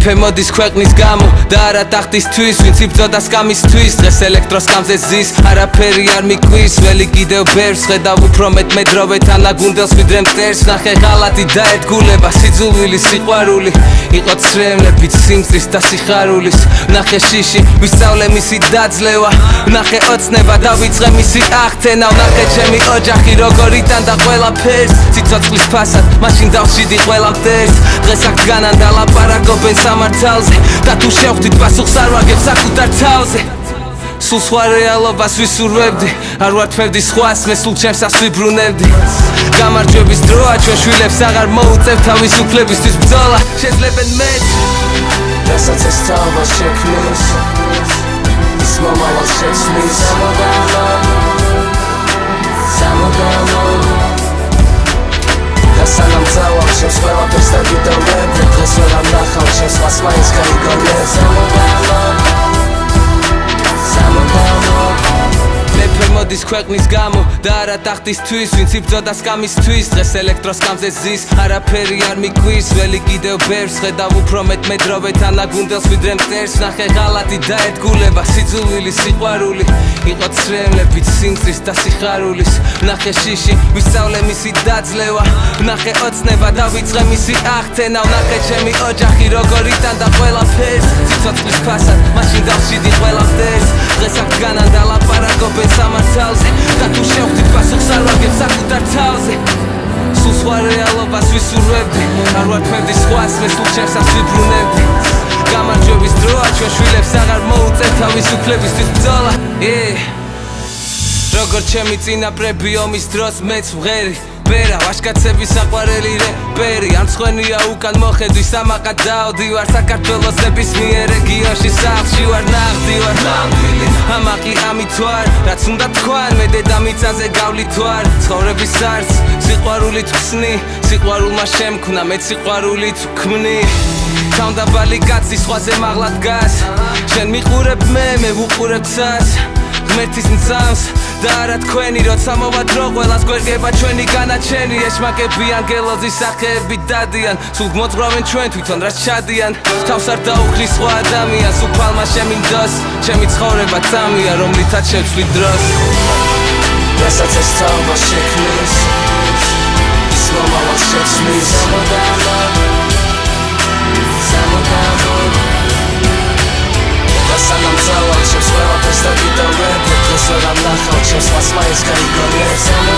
მეფე მოდის ქვეყნის გამო და არა ტახტისთვის, ვინც იბრძოდა სკამისთვის, დღეს ელექტროსკამზე ზის, არაფერი არ მიკვის, ველი კიდევ ბერს, ხედავ უფრო მეტ მედროვე თანაგუნდელს ვიდრე მტერს, ნახე ღალატი და ერთგულება, სიძულვილი, სიყვარული, იყო ცრემლებით სიმწრის და სიხარულის, ნახე შიში, ვისწავლე მისი დაძლევა, ნახე ოცნება და ვიწყე მისი აღთენა, ნახე ჩემი ოჯახი როგორ იტანდა ყველაფერს, ციცოცხლის ფასად, მაშინ დავშვიდი ყველა მტერს, დღეს აქ განან და ლაპარაკობენ სამართალზე და თუ შევხვდით პასუხს არ ვაგებ საკუთარ თავზე. სულ სხვა რეალობას ვისურვებდი, არ ვართმევდი სხვას, მე სულ ჩემსას ვიბრუნებდი. გამარჯვების დროა, ჩვენ შვილებს აღარ მოუწევთ თავისუფლებისთვის ბრძოლა, შეძლებენ მეც რასაც ეს თავა შექმნის, ის მომავალს შეცვლის. და სანამ წავალ შენს ყველაფერს და ვიდოვებ, დღეს ვერ ამნახავ შენს სხვას მაინც გაიგონებ. მეფე მოდის ქვეყნის გამო და არა ტახტისთვის, ვინც იბრძოდა სკამისთვის, დღეს ელექტროსკამზე ზის, არაფერი არ მიკვის, ველი კიდევ ბერს, ხედავ უფრო მეტ მედროვე თანაგუნდელს ვიდრე მტერს, ნახე ღალატი და ერთგულება, სიძულვილი, სიყვარული, იყო ცრემლებით სიმწრის და სიხარულის, ნახე შიში, ვისწავლე მისი დაძლევა, ნახე ოცნება და ვიწყე მისი აღთენა, ნახე ჩემი ოჯახი როგორ იტანდა ყველაფერს, ციცოცხლის ფასად, მაშინ დავშვიდი ყველა მტერს, დღეს აქ განან და ლაპარაკობენ სამართალზე და თუ შევხვდით პასუხს არ ვაგებ საკუთარ თავზე. სულ სხვა რეალობას ვისურვებდი, არ ვართმევდი სხვას, მე სულ ჩემსას ვიბრუნებდი. გამარჯვების დროა, ჩვენ შვილებს აღარ მოუწევთ თავისუფლებისთვის ბრძოლა. როგორ ჩემი წინაპრები ომის დროს მეც ვღერი ბერა, ვაჟკაცების საყვარელი რეპერი, არ მცხვენია უკან მოხედვის სამაყად დავდივარ, საქართველოს ნებისმიერ რეგიონში სახლში ვარ, ნაღდი ვარ, ნამდვილი ამაყი ამით ვარ, რაც უნდა თქვან, მე დედამიწაზე გავლით ვარ, ცხოვრების არც სიყვარულით ვხსნი, სიყვარულმა შემქმნა, მეც სიყვარულით ვქმნი. თავდაბალი კაცი სხვაზე მაღლა დგას, შენ მიყურებ მე ვუყურებ ცას, ღმერთის მწამს და არა თქვენი, როცა მოვა დრო ყველას გვერგება ჩვენი განაჩენი, ეშმაკები ანგელოზის სახეებით დადიან, სულ მოძღვრავენ ჩვენ თვითონ რაც ჩადიან, თავს არ დაუხლის სხვა ადამიანს, უფალმა შემინდოს, ჩემი ცხოვრება წამია, რომლითაც შევცვლი დროს. რასაც ეს თავა შექმნის, ის მომავალს შეცვლის. და სანამ წავალ შენს ყველაფერს და ვიდოვებ, დღეს ვერ ამნახავ შენს სხვას მაინც გაიგონებ.